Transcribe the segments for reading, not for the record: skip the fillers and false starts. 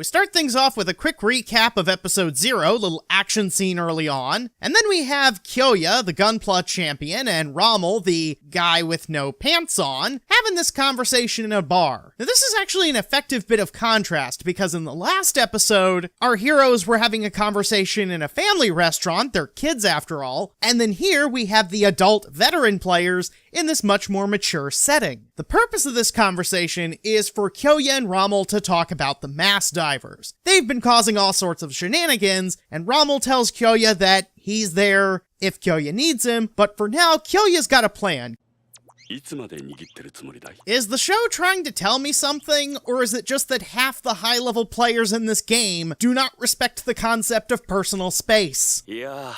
start things off with a quick recap of episode 0, little action scene early on, and then we have Kyoya, the Gunpla champion, and Rommel, the guy with no pants on, having this conversation in a bar. Now this is actually an effective bit of contrast, because in the last episode, our heroes were having a conversation in a family restaurant, they're kids after all, and then here we have the adult veteran players in this much more mature setting. The purpose of this conversation is for Kyoya and Rommel to talk about the mass divers. They've been causing all sorts of shenanigans, and Rommel tells Kyoya that he's there if Kyoya needs him, but for now, Kyoya's got a plan. Is the show trying to tell me something, or is it just that half the high-level players in this game do not respect the concept of personal space? To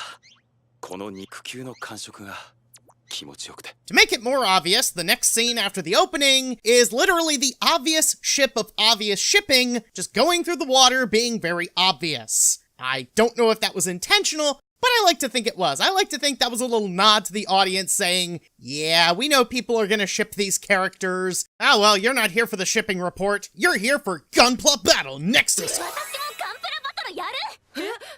make it more obvious, the next scene after the opening is literally the obvious ship of obvious shipping, just going through the water being very obvious. I don't know if that was intentional, but I like to think it was. I like to think that was a little nod to the audience saying, yeah, we know people are gonna ship these characters. Oh well, you're not here for the shipping report. You're here for Gunpla Battle Nexus.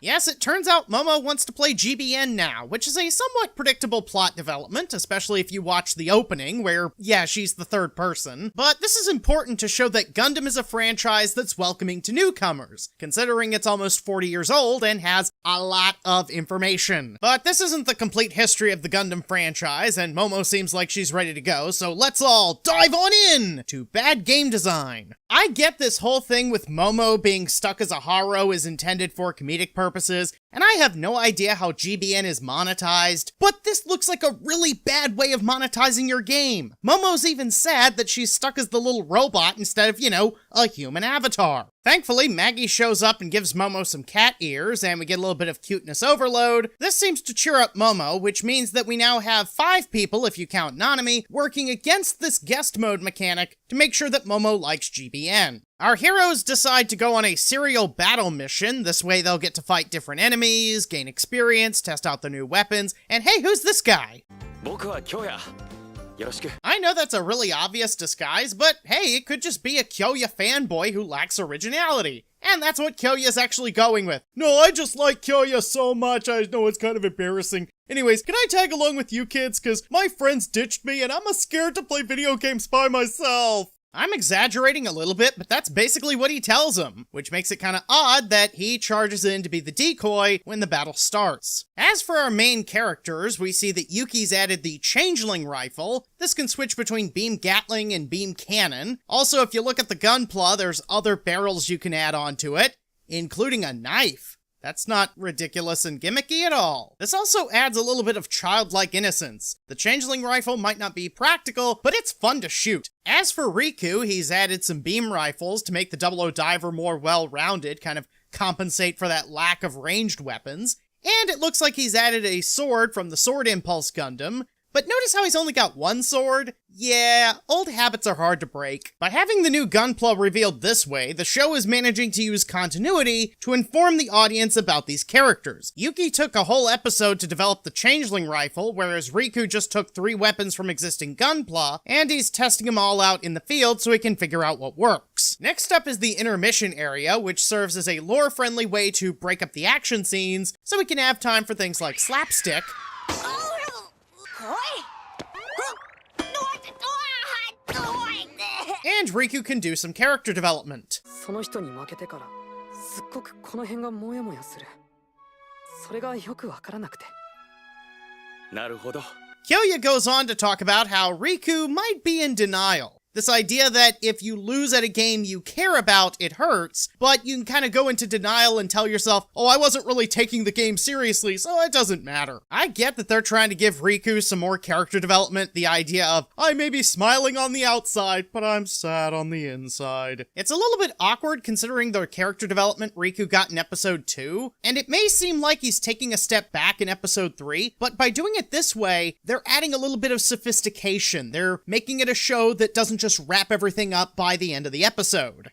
Yes, it turns out Momo wants to play GBN now, which is a somewhat predictable plot development, especially if you watch the opening, where, yeah, she's the third person. But this is important to show that Gundam is a franchise that's welcoming to newcomers, considering it's almost 40 years old and has a lot of information. But this isn't the complete history of the Gundam franchise, and Momo seems like she's ready to go, so let's all dive on in to bad game design. I get this whole thing with Momo being stuck as a Haro is intended for comedic purposes, and I have no idea how GBN is monetized, but this looks like a really bad way of monetizing your game. Momo's even sad that she's stuck as the little robot instead of, you know, a human avatar. Thankfully, Maggie shows up and gives Momo some cat ears, and we get a little bit of cuteness overload. This seems to cheer up Momo, which means that we now have 5 people, if you count Nanami, working against this guest mode mechanic to make sure that Momo likes GBN. Our heroes decide to go on a serial battle mission. This way they'll get to fight different enemies, gain experience, test out the new weapons, and hey, who's this guy? I know that's a really obvious disguise, but hey, it could just be a Kyoya fanboy who lacks originality. And that's what Kyoya's actually going with. No, I just like Kyoya so much, I know it's kind of embarrassing. Anyways, can I tag along with you kids? Cause my friends ditched me and I'm scared to play video games by myself. I'm exaggerating a little bit, but that's basically what he tells him, which makes it kind of odd that he charges in to be the decoy when the battle starts. As for our main characters, we see that Yuki's added the Changeling Rifle. This can switch between Beam Gatling and Beam Cannon. Also, if you look at the Gunpla, there's other barrels you can add onto it, including a knife. That's not ridiculous and gimmicky at all. This also adds a little bit of childlike innocence. The Changeling Rifle might not be practical, but it's fun to shoot. As for Riku, he's added some beam rifles to make the 00 Diver more well-rounded, kind of compensate for that lack of ranged weapons. And it looks like he's added a sword from the Sword Impulse Gundam. But notice how he's only got one sword? Yeah, old habits are hard to break. By having the new Gunpla revealed this way, the show is managing to use continuity to inform the audience about these characters. Yuki took a whole episode to develop the Changeling Rifle, whereas Riku just took 3 weapons from existing Gunpla, and he's testing them all out in the field so he can figure out what works. Next up is the intermission area, which serves as a lore-friendly way to break up the action scenes, so we can have time for things like slapstick, and Riku can do some character development. Kyoya goes on to talk about how Riku might be in denial. This idea that if you lose at a game you care about, it hurts, but you can kind of go into denial and tell yourself, oh, I wasn't really taking the game seriously, so it doesn't matter. I get that they're trying to give Riku some more character development, the idea of, I may be smiling on the outside, but I'm sad on the inside. It's a little bit awkward considering the character development Riku got in episode 2, and it may seem like he's taking a step back in episode 3, but by doing it this way, they're adding a little bit of sophistication. They're making it a show that doesn't just wrap everything up by the end of the episode.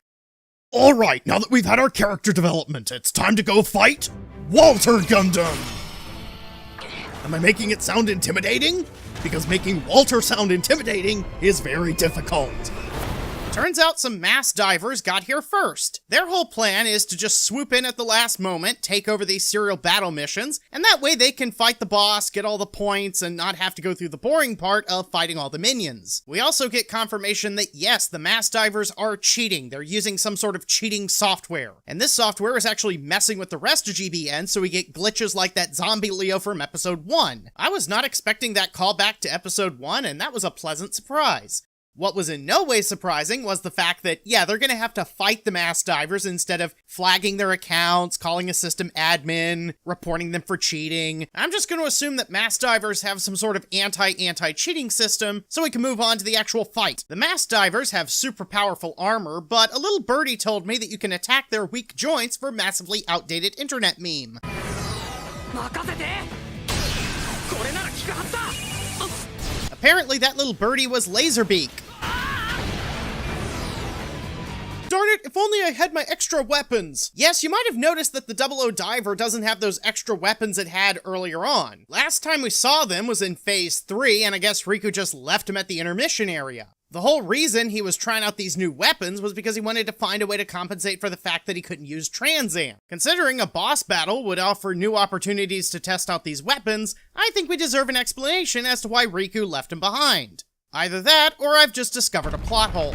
Alright, now that we've had our character development, it's time to go fight Walter Gundam! Am I making it sound intimidating? Because making Walter sound intimidating is very difficult. Turns out some mass divers got here first. Their whole plan is to just swoop in at the last moment, take over these serial battle missions, and that way they can fight the boss, get all the points, and not have to go through the boring part of fighting all the minions. We also get confirmation that yes, the mass divers are cheating. They're using some sort of cheating software. And this software is actually messing with the rest of GBN, so we get glitches like that zombie Leo from episode 1. I was not expecting that callback to episode 1, and that was a pleasant surprise. What was in no way surprising was the fact that, yeah, they're gonna have to fight the mass divers instead of flagging their accounts, calling a system admin, reporting them for cheating. I'm just gonna assume that mass divers have some sort of anti-cheating system so we can move on to the actual fight. The mass divers have super powerful armor, but a little birdie told me that you can attack their weak joints for massively outdated internet meme. Apparently that little birdie was Laserbeak. Darn it, if only I had my extra weapons. Yes, you might have noticed that the 00 Diver doesn't have those extra weapons it had earlier on. Last time we saw them was in Phase 3, and I guess Riku just left him at the intermission area. The whole reason he was trying out these new weapons was because he wanted to find a way to compensate for the fact that he couldn't use Trans-Am. Considering a boss battle would offer new opportunities to test out these weapons, I think we deserve an explanation as to why Riku left him behind. Either that, or I've just discovered a plot hole.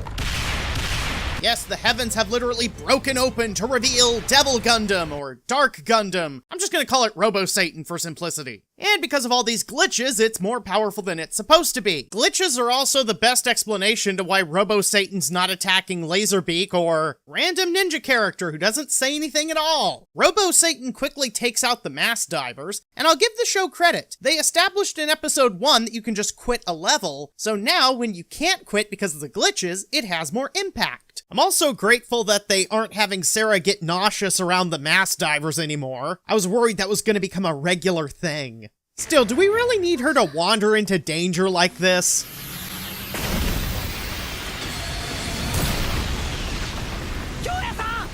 Yes, the heavens have literally broken open to reveal Devil Gundam, or Dark Gundam. I'm just gonna call it Robo-Satan for simplicity. And because of all these glitches, it's more powerful than it's supposed to be. Glitches are also the best explanation to why Robo-Satan's not attacking Laserbeak or random ninja character who doesn't say anything at all. Robo-Satan quickly takes out the mass divers, and I'll give the show credit. They established in episode 1 that you can just quit a level, so now when you can't quit because of the glitches, it has more impact. I'm also grateful that they aren't having Sarah get nauseous around the mass divers anymore. I was worried that was going to become a regular thing. Still, do we really need her to wander into danger like this?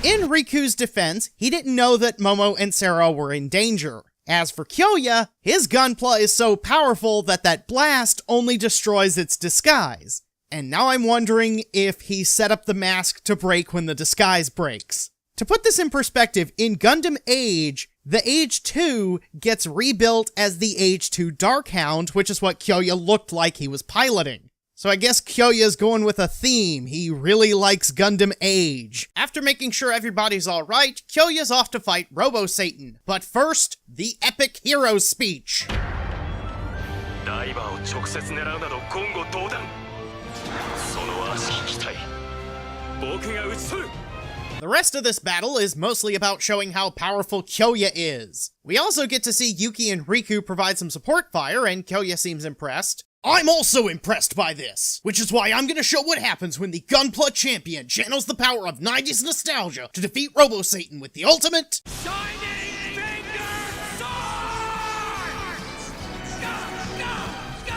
In Riku's defense, he didn't know that Momo and Sarah were in danger. As for Kyoya, his Gunpla is so powerful that that blast only destroys its disguise. And now I'm wondering if he set up the mask to break when the disguise breaks. To put this in perspective, in Gundam Age, the Age 2 gets rebuilt as the Age 2 Darkhound, which is what Kyoya looked like he was piloting. So I guess Kyoya's going with a theme. He really likes Gundam Age. After making sure everybody's alright, Kyoya's off to fight Robo-Satan. But first, the epic hero speech. The rest of this battle is mostly about showing how powerful Kyoya is. We also get to see Yuki and Riku provide some support fire, and Kyoya seems impressed. I'm also impressed by this, which is why I'm gonna show what happens when the Gunpla champion channels the power of 90s nostalgia to defeat Robo-Satan with the ultimate Shining Finger Sword! Go!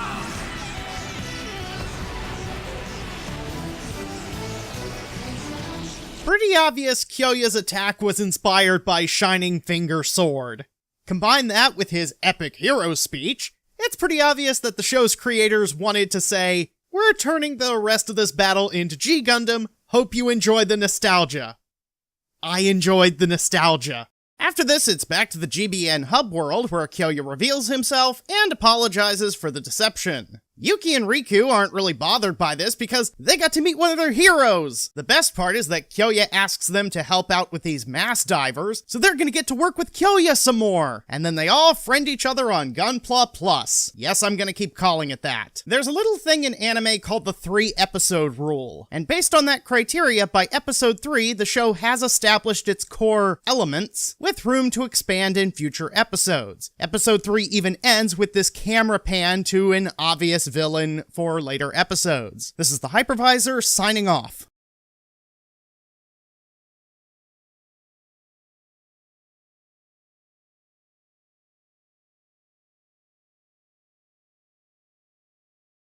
Pretty obvious Kyoya's attack was inspired by Shining Finger Sword. Combine that with his epic hero speech, it's pretty obvious that the show's creators wanted to say, we're turning the rest of this battle into G Gundam, hope you enjoy the nostalgia. I enjoyed the nostalgia. After this, it's back to the GBN hub world where Kyoya reveals himself and apologizes for the deception. Yuki and Riku aren't really bothered by this because they got to meet one of their heroes. The best part is that Kyoya asks them to help out with these mass divers, so they're gonna get to work with Kyoya some more. And then they all friend each other on Gunpla Plus. Yes, I'm gonna keep calling it that. There's a little thing in anime called the 3-episode rule. And based on that criteria, by episode 3, the show has established its core elements, with room to expand in future episodes. Episode 3 even ends with this camera pan to an obvious villain for later episodes. This is the Hypervisor signing off.